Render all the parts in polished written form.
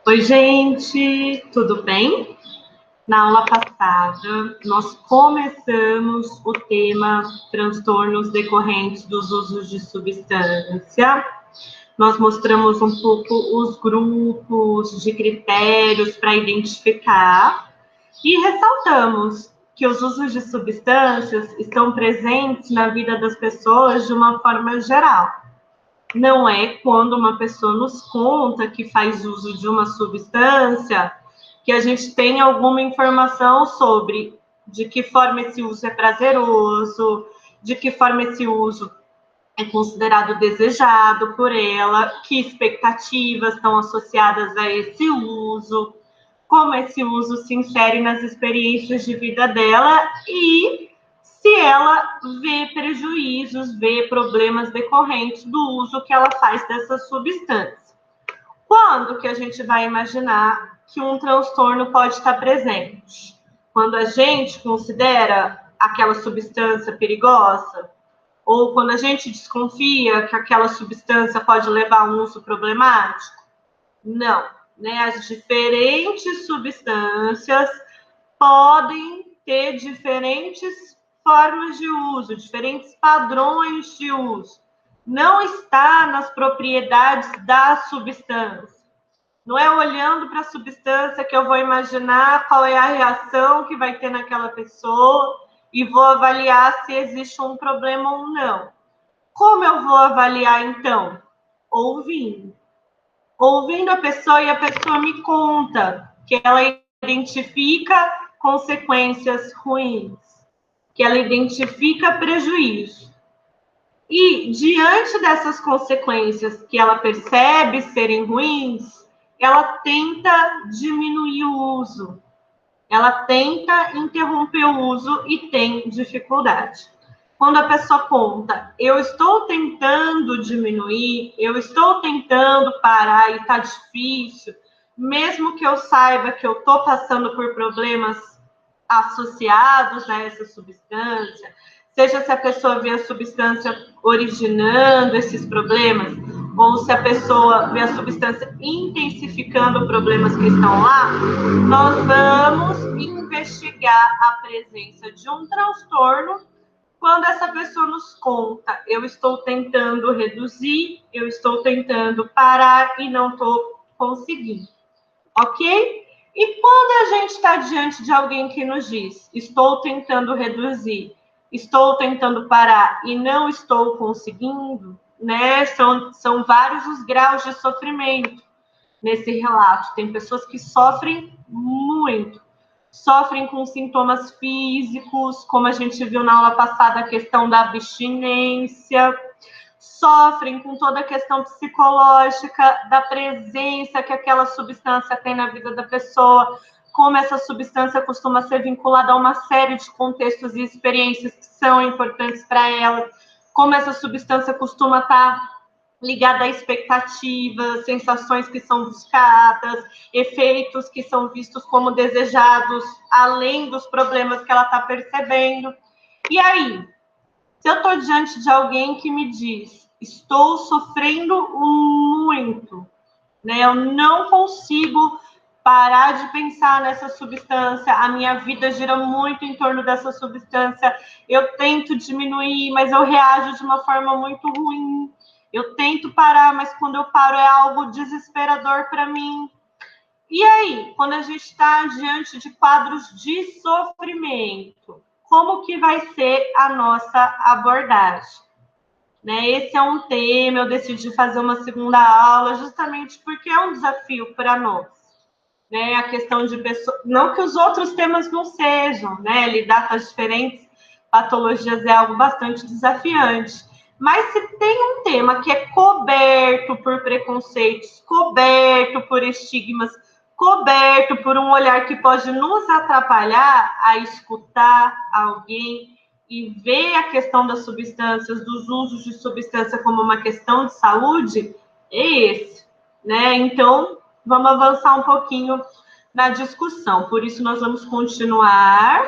Oi, gente, tudo bem? Na aula passada, nós começamos o tema transtornos decorrentes dos usos de substância. Nós mostramos um pouco os grupos de critérios para identificar e ressaltamos que os usos de substâncias estão presentes na vida das pessoas de uma forma geral. Não é quando uma pessoa nos conta que faz uso de uma substância que a gente tem alguma informação sobre de que forma esse uso é prazeroso, de que forma esse uso é considerado desejado por ela, que expectativas estão associadas a esse uso, como esse uso se insere nas experiências de vida dela e se ela vê prejuízos, vê problemas decorrentes do uso que ela faz dessa substância. Quando que a gente vai imaginar que um transtorno pode estar presente? Quando a gente considera aquela substância perigosa? Ou quando a gente desconfia que aquela substância pode levar a um uso problemático? Não, né? As diferentes substâncias podem ter diferentes formas de uso, diferentes padrões de uso. Não está nas propriedades da substância. Não é olhando para a substância que eu vou imaginar qual é a reação que vai ter naquela pessoa e vou avaliar se existe um problema ou não. Como eu vou avaliar, então? Ouvindo. Ouvindo a pessoa e a pessoa me conta que ela identifica consequências ruins, que ela identifica prejuízo. E, diante dessas consequências que ela percebe serem ruins, ela tenta diminuir o uso, ela tenta interromper o uso e tem dificuldade. Quando a pessoa conta, eu estou tentando diminuir, eu estou tentando parar e está difícil, mesmo que eu saiba que eu estou passando por problemas associados a essa substância, seja se a pessoa vê a substância originando esses problemas, ou se a pessoa vê a substância intensificando problemas que estão lá, nós vamos investigar a presença de um transtorno quando essa pessoa nos conta, eu estou tentando reduzir, eu estou tentando parar e não estou conseguindo, ok? E quando a gente está diante de alguém que nos diz, estou tentando reduzir, estou tentando parar e não estou conseguindo, né? São vários os graus de sofrimento nesse relato. Tem pessoas que sofrem muito, sofrem com sintomas físicos, como a gente viu na aula passada, a questão da abstinência, sofrem com toda a questão psicológica da presença que aquela substância tem na vida da pessoa, como essa substância costuma ser vinculada a uma série de contextos e experiências que são importantes para ela, como essa substância costuma estar ligada a expectativas, sensações que são buscadas, efeitos que são vistos como desejados, além dos problemas que ela está percebendo. E aí, se eu estou diante de alguém que me diz, estou sofrendo muito, né? Eu não consigo parar de pensar nessa substância, a minha vida gira muito em torno dessa substância, eu tento diminuir, mas eu reajo de uma forma muito ruim. Eu tento parar, mas quando eu paro é algo desesperador para mim. E aí, quando a gente está diante de quadros de sofrimento, como que vai ser a nossa abordagem? Né? Esse é um tema, eu decidi fazer uma segunda aula, justamente porque é um desafio para nós. Né? A questão de pessoas. Não que os outros temas não sejam, né? Lidar com as diferentes patologias é algo bastante desafiante. Mas se tem um tema que é coberto por preconceitos, coberto por estigmas, coberto por um olhar que pode nos atrapalhar a escutar alguém e ver a questão das substâncias, dos usos de substância como uma questão de saúde, é esse, né? Então, vamos avançar um pouquinho na discussão. Por isso, nós vamos continuar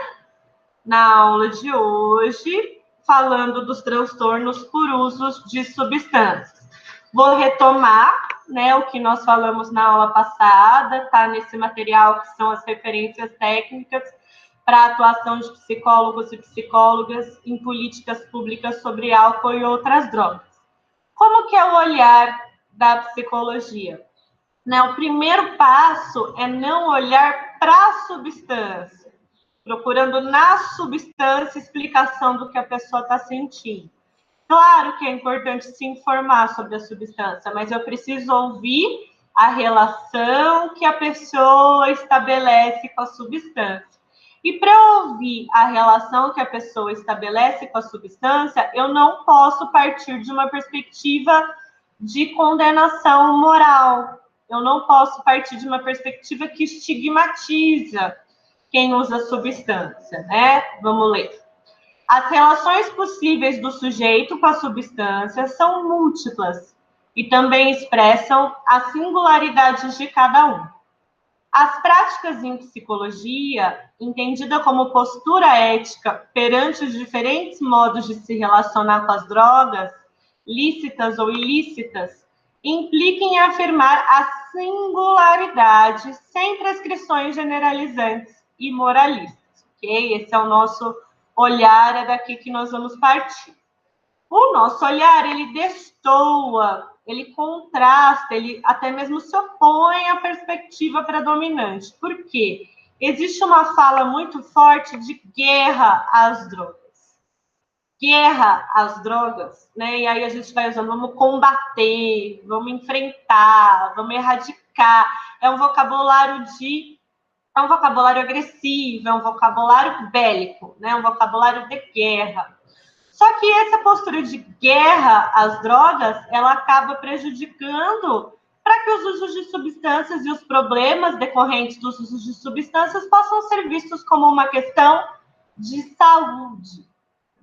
na aula de hoje, falando dos transtornos por usos de substâncias. Vou retomar né, o que nós falamos na aula passada, está nesse material que são as referências técnicas para a atuação de psicólogos e psicólogas em políticas públicas sobre álcool e outras drogas. Como que é o olhar da psicologia? Né, o primeiro passo é não olhar para a substância, procurando na substância explicação do que a pessoa está sentindo. Claro que é importante se informar sobre a substância, mas eu preciso ouvir a relação que a pessoa estabelece com a substância. E para ouvir a relação que a pessoa estabelece com a substância, eu não posso partir de uma perspectiva de condenação moral. Eu não posso partir de uma perspectiva que estigmatiza quem usa substância, né? Vamos ler. As relações possíveis do sujeito com a substância são múltiplas e também expressam as singularidades de cada um. As práticas em psicologia, entendida como postura ética perante os diferentes modos de se relacionar com as drogas, lícitas ou ilícitas, implica em afirmar a singularidade sem prescrições generalizantes e moralistas, ok? Esse é o nosso olhar, é daqui que nós vamos partir. O nosso olhar, ele destoa, ele contrasta, ele até mesmo se opõe à perspectiva predominante. Por quê? Existe uma fala muito forte de guerra às drogas. Guerra às drogas, né? E aí a gente vai usando, vamos combater, vamos enfrentar, vamos erradicar. É um vocabulário agressivo, é um vocabulário bélico, né? Um vocabulário de guerra. Só que essa postura de guerra às drogas, ela acaba prejudicando para que os usos de substâncias e os problemas decorrentes dos usos de substâncias possam ser vistos como uma questão de saúde,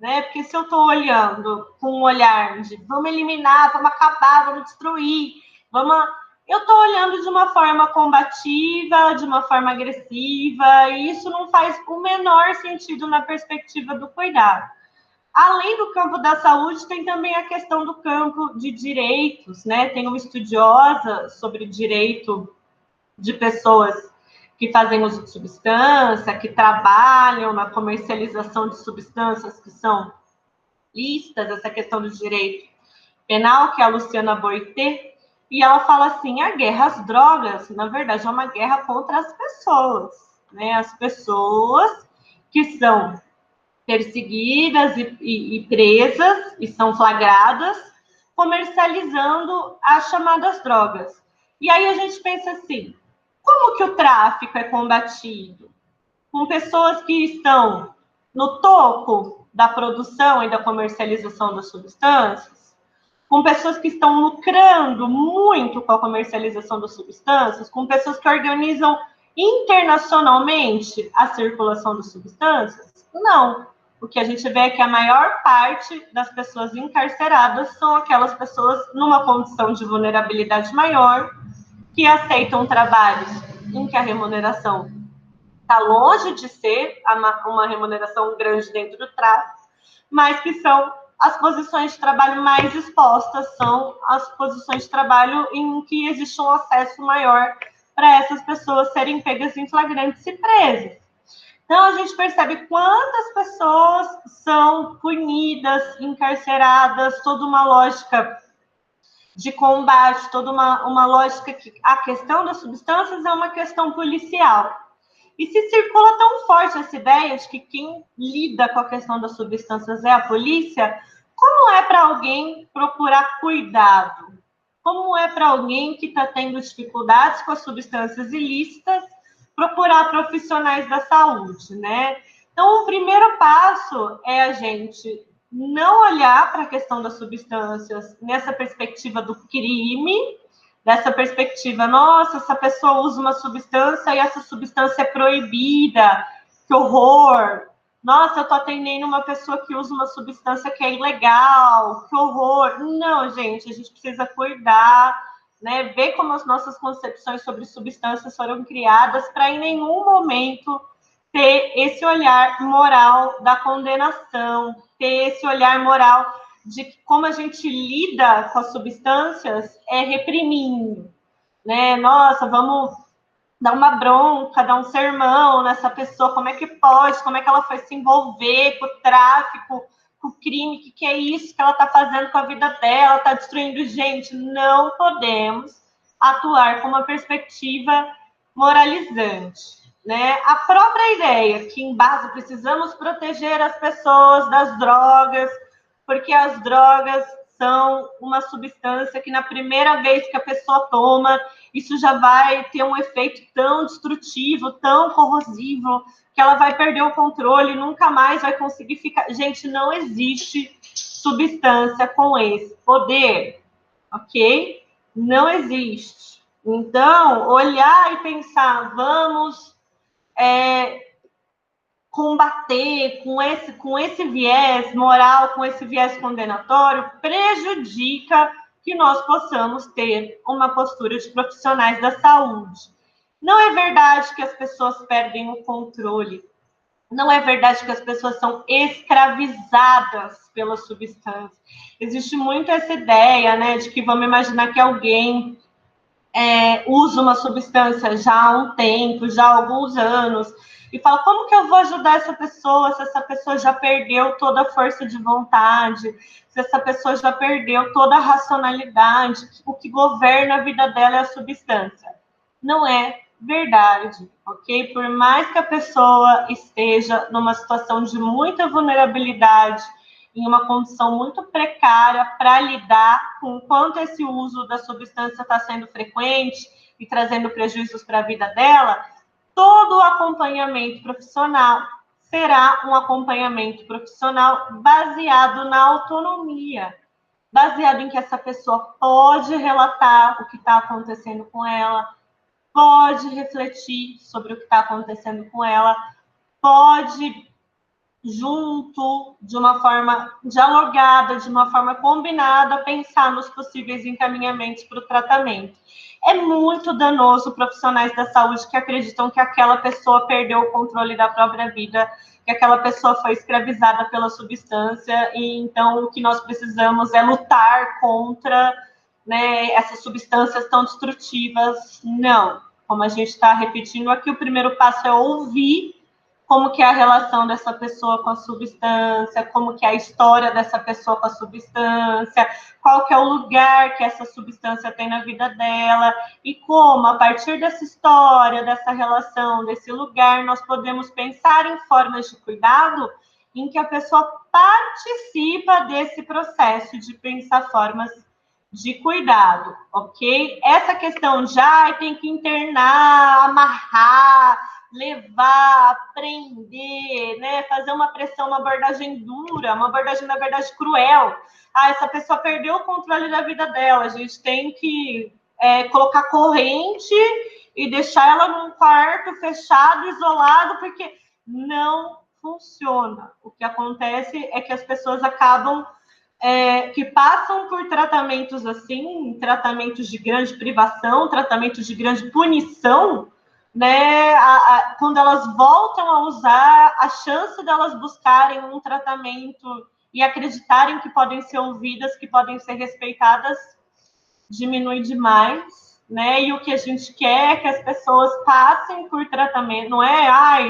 né? Porque se eu estou olhando com um olhar de vamos eliminar, vamos acabar, vamos destruir, eu estou olhando de uma forma combativa, de uma forma agressiva, e isso não faz o menor sentido na perspectiva do cuidado. Além do campo da saúde, tem também a questão do campo de direitos, né? Tem uma estudiosa sobre direito de pessoas que fazem uso de substância, que trabalham na comercialização de substâncias que são lícitas, essa questão do direito penal, que é a Luciana Boité, e ela fala assim, a guerra às drogas, na verdade, é uma guerra contra as pessoas, né? As pessoas que são perseguidas e presas, e são flagradas, comercializando as chamadas drogas. E aí a gente pensa assim, como que o tráfico é combatido? Com pessoas que estão no topo da produção e da comercialização das substâncias? Com pessoas que estão lucrando muito com a comercialização das substâncias? Com pessoas que organizam internacionalmente a circulação das substâncias? Não. O que a gente vê é que a maior parte das pessoas encarceradas são aquelas pessoas numa condição de vulnerabilidade maior, que aceitam trabalhos em que a remuneração está longe de ser uma remuneração grande dentro do tráfico, mas que são as posições de trabalho mais expostas, são as posições de trabalho em que existe um acesso maior para essas pessoas serem pegas em flagrantes e presas. Então, a gente percebe quantas pessoas são punidas, encarceradas, toda uma lógica de combate, toda uma lógica que a questão das substâncias é uma questão policial. E se circula tão forte essa ideia de que quem lida com a questão das substâncias é a polícia, como é para alguém procurar cuidado? Como é para alguém que está tendo dificuldades com as substâncias ilícitas procurar profissionais da saúde, né? Então, o primeiro passo é a gente não olhar para a questão das substâncias nessa perspectiva do crime, dessa perspectiva, nossa, essa pessoa usa uma substância e essa substância é proibida, que horror! Nossa, eu estou atendendo uma pessoa que usa uma substância que é ilegal, que horror! Não, gente, a gente precisa cuidar, né? Ver como as nossas concepções sobre substâncias foram criadas para em nenhum momento ter esse olhar moral da condenação, ter esse olhar moral de que como a gente lida com as substâncias é reprimindo, né? Nossa, vamos dar uma bronca, dar um sermão nessa pessoa, como é que pode, como é que ela foi se envolver com o tráfico, com o crime, o que é isso que ela está fazendo com a vida dela, está destruindo gente. Não podemos atuar com uma perspectiva moralizante, né? A própria ideia que, em base, precisamos proteger as pessoas das drogas, porque as drogas são uma substância que, na primeira vez que a pessoa toma, isso já vai ter um efeito tão destrutivo, tão corrosivo, que ela vai perder o controle, nunca mais vai conseguir ficar... Gente, não existe substância com esse poder, ok? Não existe. Então, olhar e pensar, vamos combater com esse viés moral, com esse viés condenatório, prejudica que nós possamos ter uma postura de profissionais da saúde. Não é verdade que as pessoas perdem o controle. Não é verdade que as pessoas são escravizadas pela substância. Existe muito essa ideia, né, de que vamos imaginar que alguém usa uma substância já há um tempo, já há alguns anos, e fala, como que eu vou ajudar essa pessoa se essa pessoa já perdeu toda a força de vontade, se essa pessoa já perdeu toda a racionalidade, o que governa a vida dela é a substância. Não é verdade, ok? Por mais que a pessoa esteja numa situação de muita vulnerabilidade, em uma condição muito precária para lidar com o quanto esse uso da substância está sendo frequente e trazendo prejuízos para a vida dela, todo o acompanhamento profissional será um acompanhamento profissional baseado na autonomia, baseado em que essa pessoa pode relatar o que está acontecendo com ela, pode refletir sobre o que está acontecendo com ela, pode junto, de uma forma dialogada, de uma forma combinada, pensar nos possíveis encaminhamentos para o tratamento. É muito danoso profissionais da saúde que acreditam que aquela pessoa perdeu o controle da própria vida, que aquela pessoa foi escravizada pela substância, e então o que nós precisamos é lutar contra, né, essas substâncias tão destrutivas. Não. Como a gente está repetindo aqui, o primeiro passo é ouvir como que é a relação dessa pessoa com a substância, como que é a história dessa pessoa com a substância, qual que é o lugar que essa substância tem na vida dela, e como, a partir dessa história, dessa relação, desse lugar, nós podemos pensar em formas de cuidado em que a pessoa participa desse processo de pensar formas de cuidado, ok? Essa questão já tem que internar, amarrar, levar, prender, né? Fazer uma pressão, uma abordagem dura, uma abordagem, na verdade, cruel. Ah, essa pessoa perdeu o controle da vida dela, a gente tem que colocar corrente e deixar ela num quarto fechado, isolado, porque não funciona. O que acontece é que as pessoas acabam que passam por tratamentos assim, tratamentos de grande privação, tratamentos de grande punição, né? Quando elas voltam a usar, a chance delas buscarem um tratamento e acreditarem que podem ser ouvidas, que podem ser respeitadas, diminui demais, né? E o que a gente quer é que as pessoas passem por tratamento, não é,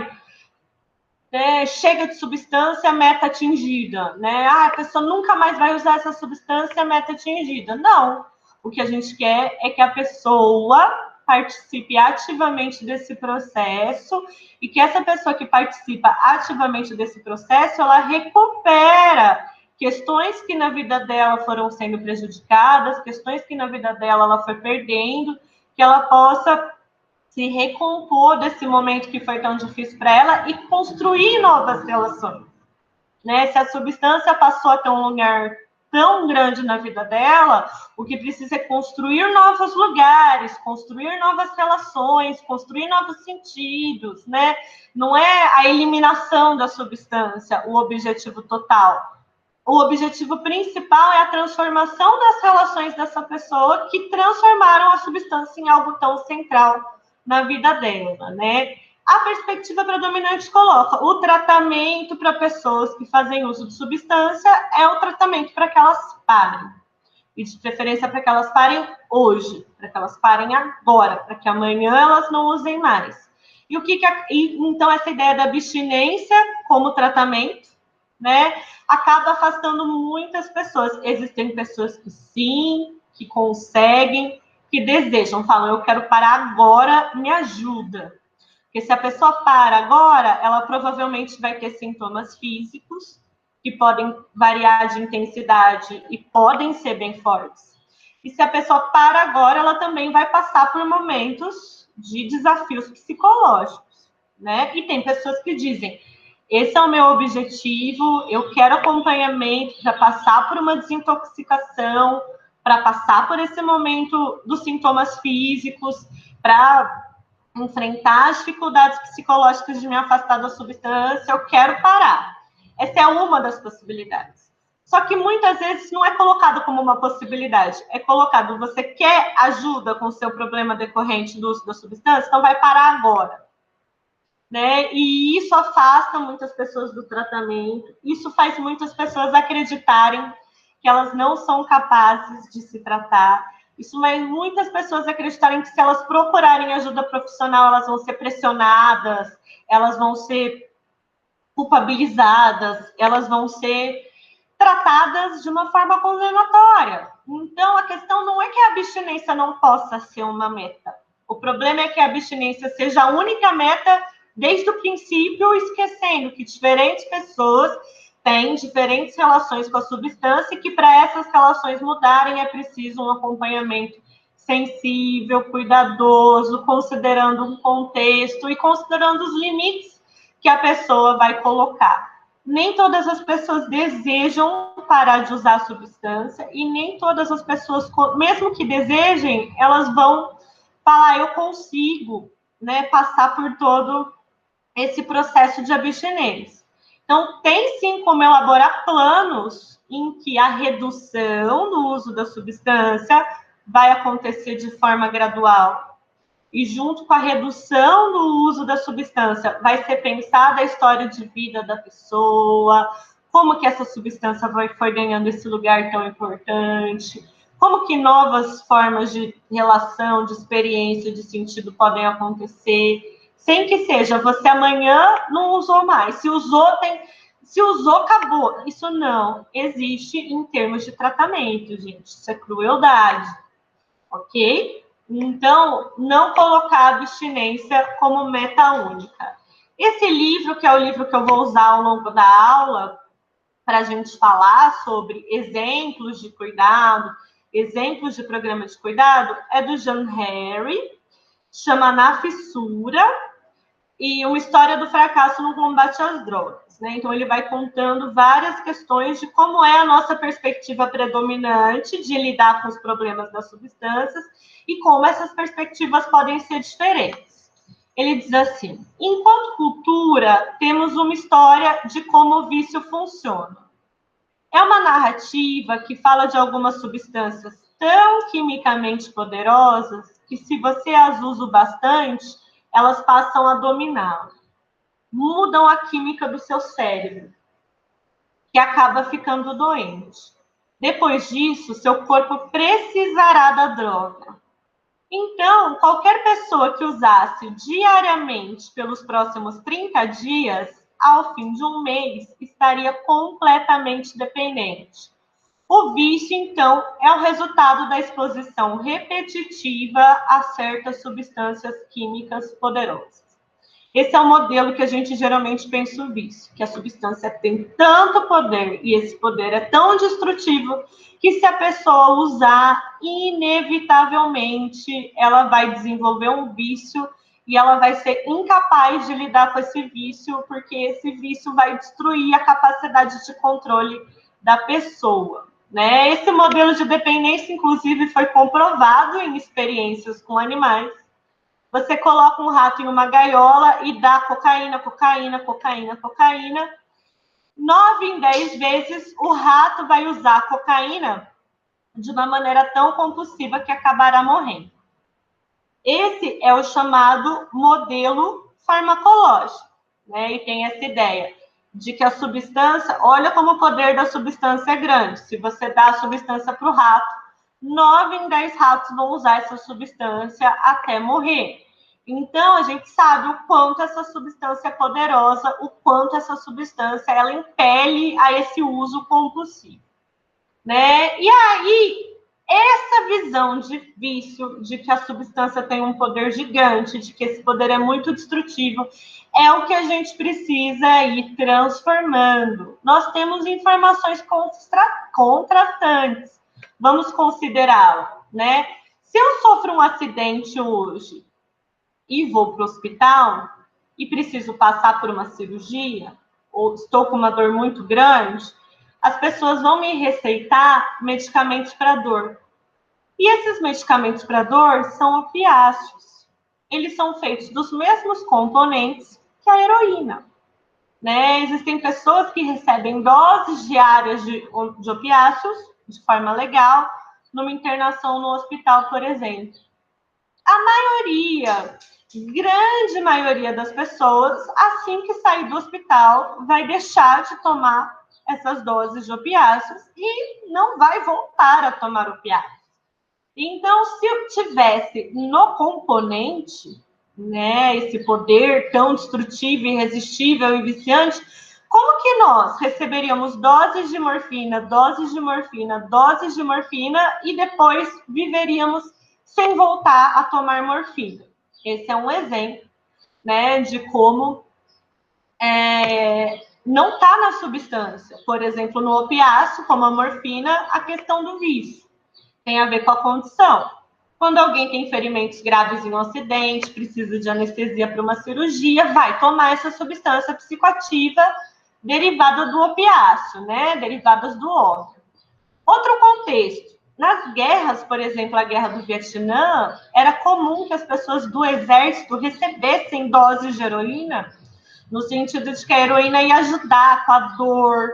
chega de substância, meta atingida, né? A pessoa nunca mais vai usar essa substância, meta atingida. Não. O que a gente quer é que a pessoa participe ativamente desse processo e que essa pessoa que participa ativamente desse processo, ela recupera questões que na vida dela foram sendo prejudicadas, questões que na vida dela ela foi perdendo, que ela possa se recompor desse momento que foi tão difícil para ela e construir novas relações, né? Se a substância passou a ter um lugar tão grande na vida dela, o que precisa é construir novos lugares, construir novas relações, construir novos sentidos, né? Não é a eliminação da substância o objetivo total. O objetivo principal é a transformação das relações dessa pessoa que transformaram a substância em algo tão central na vida dela, né? A perspectiva predominante coloca o tratamento para pessoas que fazem uso de substância é o tratamento para que elas parem. E de preferência para que elas parem hoje, para que elas parem agora, para que amanhã elas não usem mais. E então essa ideia da abstinência como tratamento, né, acaba afastando muitas pessoas. Existem pessoas que sim, que conseguem, que desejam, falam, eu quero parar agora, me ajuda. Porque se a pessoa para agora, ela provavelmente vai ter sintomas físicos que podem variar de intensidade e podem ser bem fortes. E se a pessoa para agora, ela também vai passar por momentos de desafios psicológicos, né? E tem pessoas que dizem, esse é o meu objetivo, eu quero acompanhamento para passar por uma desintoxicação, para passar por esse momento dos sintomas físicos, para enfrentar as dificuldades psicológicas de me afastar da substância, eu quero parar. Essa é uma das possibilidades. Só que muitas vezes não é colocado como uma possibilidade, é colocado, você quer ajuda com o seu problema decorrente do uso da substância, então vai parar agora. Né? E isso afasta muitas pessoas do tratamento, isso faz muitas pessoas acreditarem que elas não são capazes de se tratar, isso faz muitas pessoas acreditarem que se elas procurarem ajuda profissional, elas vão ser pressionadas, elas vão ser culpabilizadas, elas vão ser tratadas de uma forma condenatória. Então, a questão não é que a abstinência não possa ser uma meta. O problema é que a abstinência seja a única meta desde o princípio, esquecendo que diferentes pessoas têm diferentes relações com a substância e que para essas relações mudarem é preciso um acompanhamento sensível, cuidadoso, considerando um contexto e considerando os limites que a pessoa vai colocar. Nem todas as pessoas desejam parar de usar a substância e nem todas as pessoas, mesmo que desejem, elas vão falar, eu consigo, né, passar por todo esse processo de abstinência. Então, tem sim como elaborar planos em que a redução do uso da substância vai acontecer de forma gradual. E junto com a redução do uso da substância, vai ser pensada a história de vida da pessoa, como que essa substância foi ganhando esse lugar tão importante, como que novas formas de relação, de experiência, de sentido podem acontecer, sem que seja, você amanhã não usou mais, se usou, acabou. Isso não existe em termos de tratamento, gente, isso é crueldade, ok? Então, não colocar a abstinência como meta única. Esse livro, que é o livro que eu vou usar ao longo da aula, para a gente falar sobre exemplos de cuidado, exemplos de programa de cuidado, é do John Harry, chama Na Fissura, e uma história do fracasso no combate às drogas, né? Então, ele vai contando várias questões de como é a nossa perspectiva predominante de lidar com os problemas das substâncias e como essas perspectivas podem ser diferentes. Ele diz assim, enquanto cultura, temos uma história de como o vício funciona. É uma narrativa que fala de algumas substâncias tão quimicamente poderosas que, se você as usa bastante, elas passam a dominá-lo. Mudam a química do seu cérebro, que acaba ficando doente. Depois disso, seu corpo precisará da droga. Então, qualquer pessoa que usasse diariamente pelos próximos 30 dias, ao fim de um mês, estaria completamente dependente. O vício, então, é o resultado da exposição repetitiva a certas substâncias químicas poderosas. Esse é o modelo que a gente geralmente pensa o vício, que a substância tem tanto poder e esse poder é tão destrutivo que, se a pessoa usar, inevitavelmente ela vai desenvolver um vício e ela vai ser incapaz de lidar com esse vício, porque esse vício vai destruir a capacidade de controle da pessoa. Né? Esse modelo de dependência, inclusive, foi comprovado em experiências com animais. Você coloca um rato em uma gaiola e dá cocaína, cocaína, cocaína, cocaína. 9 em 10 vezes, o rato vai usar a cocaína de uma maneira tão compulsiva que acabará morrendo. Esse é o chamado modelo farmacológica, né? E tem essa ideia de que a substância, olha como o poder da substância é grande. Se você dá a substância para o rato, 9 em 10 ratos vão usar essa substância até morrer. Então, a gente sabe o quanto essa substância é poderosa, o quanto essa substância ela impele a esse uso compulsivo, né? E aí, essa visão de vício, de que a substância tem um poder gigante, de que esse poder é muito destrutivo, é o que a gente precisa ir transformando. Nós temos informações contrastantes. Vamos considerá-la, né? Se eu sofro um acidente hoje e vou para o hospital e preciso passar por uma cirurgia, ou estou com uma dor muito grande, as pessoas vão me receitar medicamentos para dor. E esses medicamentos para dor são opiáceos. Eles são feitos dos mesmos componentes que a heroína, né? Existem pessoas que recebem doses diárias de opiáceos de forma legal, numa internação no hospital, por exemplo. A maioria, grande maioria das pessoas, assim que sair do hospital, vai deixar de tomar essas doses de opiáceos e não vai voltar a tomar opiáceos. Então, se eu tivesse no componente, né, esse poder tão destrutivo, irresistível e viciante, como que nós receberíamos doses de morfina, doses de morfina, doses de morfina e depois viveríamos sem voltar a tomar morfina? Esse é um exemplo, né, de como não está na substância. Por exemplo, no opiáceo, como a morfina, a questão do vício tem a ver com a condição. Quando alguém tem ferimentos graves em um acidente, precisa de anestesia para uma cirurgia, vai tomar essa substância psicoativa derivada do opiáceo, né? Derivadas do ópio. Outro contexto. Nas guerras, por exemplo, a guerra do Vietnã, era comum que as pessoas do exército recebessem doses de heroína, no sentido de que a heroína ia ajudar com a dor,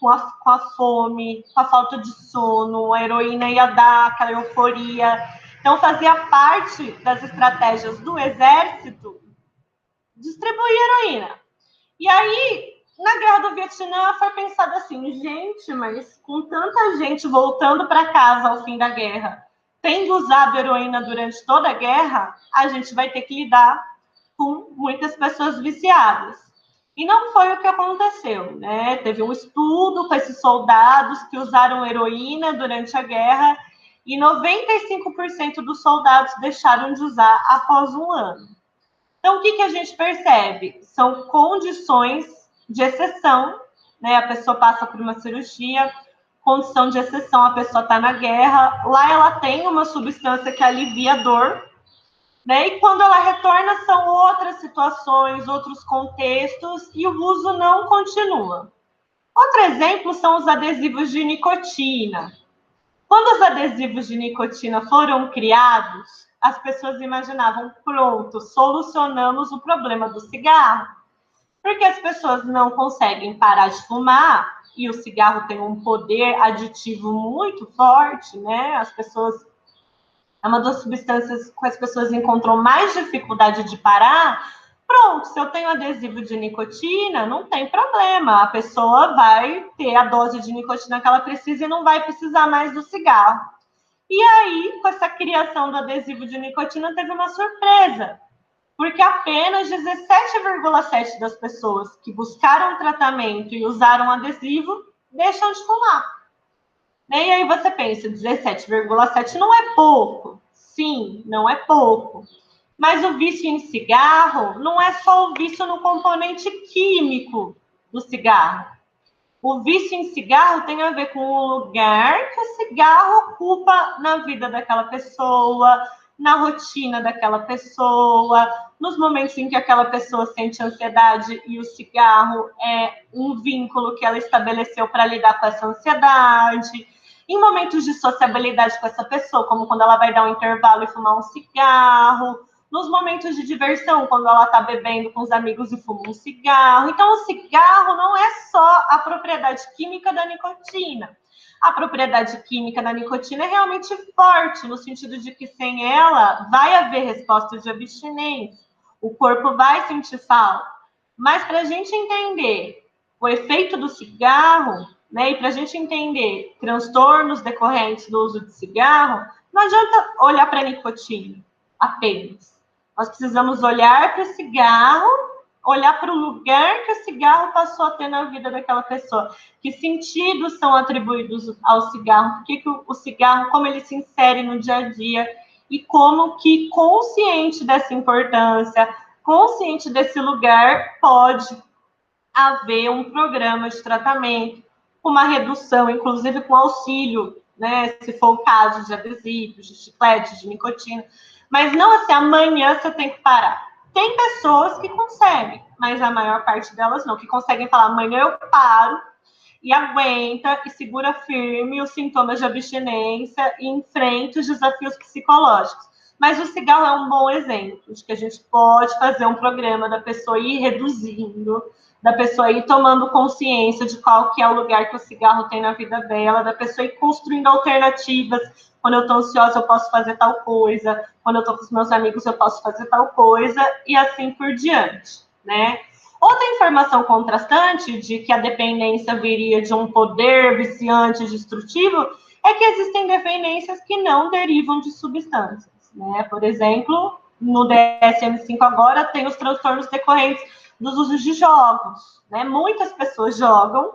com a fome, com a falta de sono, a heroína ia dar aquela euforia. Então, fazia parte das estratégias do exército distribuir heroína. E aí, na Guerra do Vietnã, foi pensado assim, gente, mas com tanta gente voltando para casa ao fim da guerra, tendo usado heroína durante toda a guerra, a gente vai ter que lidar com muitas pessoas viciadas. E não foi o que aconteceu, né? Teve um estudo com esses soldados que usaram heroína durante a guerra e 95% dos soldados deixaram de usar após um ano. Então, o que a gente percebe? São condições de exceção, né? A pessoa passa por uma cirurgia, condição de exceção, a pessoa está na guerra, lá ela tem uma substância que alivia a dor, né? E quando ela retorna, são outras situações, outros contextos, e o uso não continua. Outro exemplo são os adesivos de nicotina. Quando os adesivos de nicotina foram criados, as pessoas imaginavam, pronto, solucionamos o problema do cigarro. Porque as pessoas não conseguem parar de fumar, e o cigarro tem um poder aditivo muito forte, né? As pessoas... É uma das substâncias que as pessoas encontram mais dificuldade de parar. Pronto, se eu tenho adesivo de nicotina, não tem problema. A pessoa vai ter a dose de nicotina que ela precisa e não vai precisar mais do cigarro. E aí, com essa criação do adesivo de nicotina, teve uma surpresa. Porque apenas 17,7% das pessoas que buscaram tratamento e usaram adesivo deixam de fumar. E aí você pensa, 17,7% não é pouco. Sim, não é pouco. Mas o vício em cigarro não é só o vício no componente químico do cigarro. O vício em cigarro tem a ver com o lugar que o cigarro ocupa na vida daquela pessoa, na rotina daquela pessoa, nos momentos em que aquela pessoa sente ansiedade e o cigarro é um vínculo que ela estabeleceu para lidar com essa ansiedade. Em momentos de sociabilidade com essa pessoa, como quando ela vai dar um intervalo e fumar um cigarro, nos momentos de diversão, quando ela está bebendo com os amigos e fuma um cigarro. Então, o cigarro não é só a propriedade química da nicotina. A propriedade química da nicotina é realmente forte, no sentido de que sem ela vai haver resposta de abstinência. o corpo vai sentir falta. Mas para a gente entender o efeito do cigarro, né, e para a gente entender transtornos decorrentes do uso de cigarro, não adianta olhar para a nicotina apenas. Nós precisamos olhar para o cigarro, olhar para o lugar que o cigarro passou a ter na vida daquela pessoa. Que sentidos são atribuídos ao cigarro? Por que o cigarro, como ele se insere no dia a dia? E como que, consciente dessa importância, consciente desse lugar, pode haver um programa de tratamento, uma redução, inclusive com auxílio, né, se for o caso de adesivos, de chiclete, de nicotina. Mas não assim, amanhã você tem que parar. Tem pessoas que conseguem, mas a maior parte delas não, que conseguem falar, amanhã eu paro e aguenta e segura firme os sintomas de abstinência e enfrenta os desafios psicológicos. Mas o cigarro é um bom exemplo de que a gente pode fazer um programa da pessoa ir reduzindo, da pessoa ir tomando consciência de qual que é o lugar que o cigarro tem na vida dela, da pessoa ir construindo alternativas. Quando eu estou ansiosa, eu posso fazer tal coisa. Quando eu estou com os meus amigos, eu posso fazer tal coisa. E assim por diante, né? Outra informação contrastante de que a dependência viria de um poder viciante destrutivo é que existem dependências que não derivam de substâncias, né? Por exemplo, no DSM-5 agora tem os transtornos decorrentes dos usos de jogos, né? Muitas pessoas jogam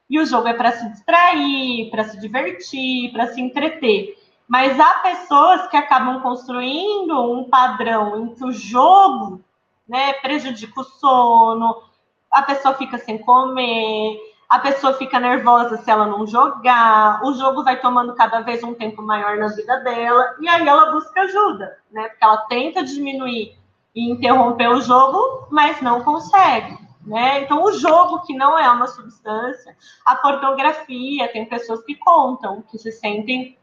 e o jogo é para se distrair, para se divertir, para se entreter. Mas há pessoas que acabam construindo um padrão em que o jogo, né, prejudica o sono, a pessoa fica sem comer, a pessoa fica nervosa se ela não jogar, o jogo vai tomando cada vez um tempo maior na vida dela, e aí ela busca ajuda, né? Porque ela tenta diminuir e interromper o jogo, mas não consegue, né? Então, o jogo, que não é uma substância, a pornografia, tem pessoas que contam, que se sentem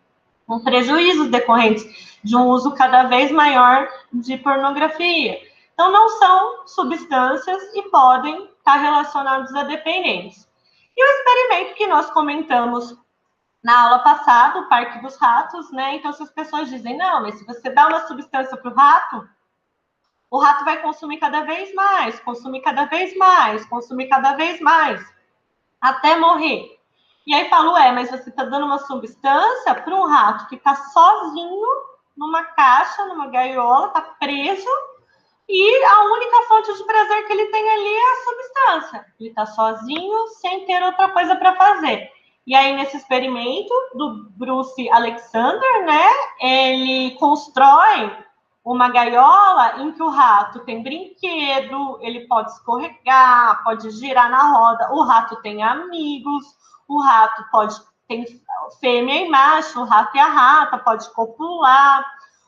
com prejuízos decorrentes de um uso cada vez maior de pornografia. Então, não são substâncias e podem estar relacionados a dependência. E o experimento que nós comentamos na aula passada, o Parque dos Ratos, né? Então, se as pessoas dizem, não, mas se você dá uma substância para o rato vai consumir cada vez mais, consumir cada vez mais, consumir cada vez mais, até morrer. E aí falo, mas você está dando uma substância para um rato que está sozinho numa caixa, numa gaiola, está preso, e a única fonte de prazer que ele tem ali é a substância. Ele está sozinho, sem ter outra coisa para fazer. E aí, nesse experimento do Bruce Alexander, né, ele constrói uma gaiola em que o rato tem brinquedo, ele pode escorregar, pode girar na roda, o rato tem amigos, o rato tem fêmea e macho, o rato e a rata, pode copular,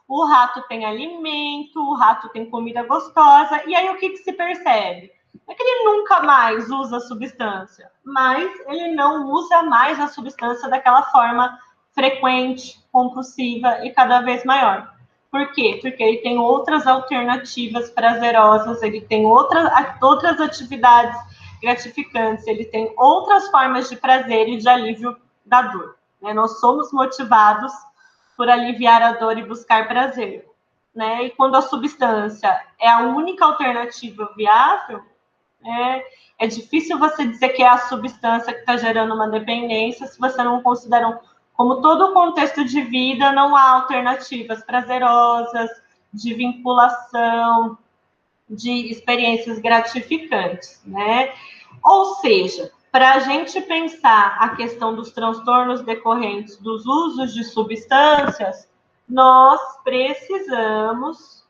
o rato tem alimento, o rato tem comida gostosa, e aí o que se percebe? É que ele nunca mais usa a substância, mas ele não usa mais a substância daquela forma frequente, compulsiva e cada vez maior. Por quê? Porque ele tem outras alternativas prazerosas, ele tem outras atividades gratificantes, ele tem outras formas de prazer e de alívio da dor. Né? Nós somos motivados por aliviar a dor e buscar prazer. Né? E quando a substância é a única alternativa viável, é difícil você dizer que é a substância que está gerando uma dependência se você não considera como todo o contexto de vida, não há alternativas prazerosas, de vinculação, de experiências gratificantes, né? Ou seja, para a gente pensar a questão dos transtornos decorrentes dos usos de substâncias, nós precisamos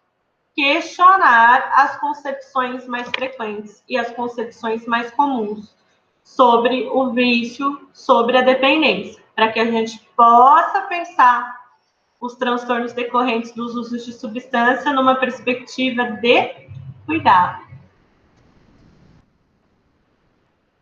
questionar as concepções mais frequentes e as concepções mais comuns sobre o vício, sobre a dependência, para que a gente possa pensar os transtornos decorrentes dos usos de substância numa perspectiva de cuidado.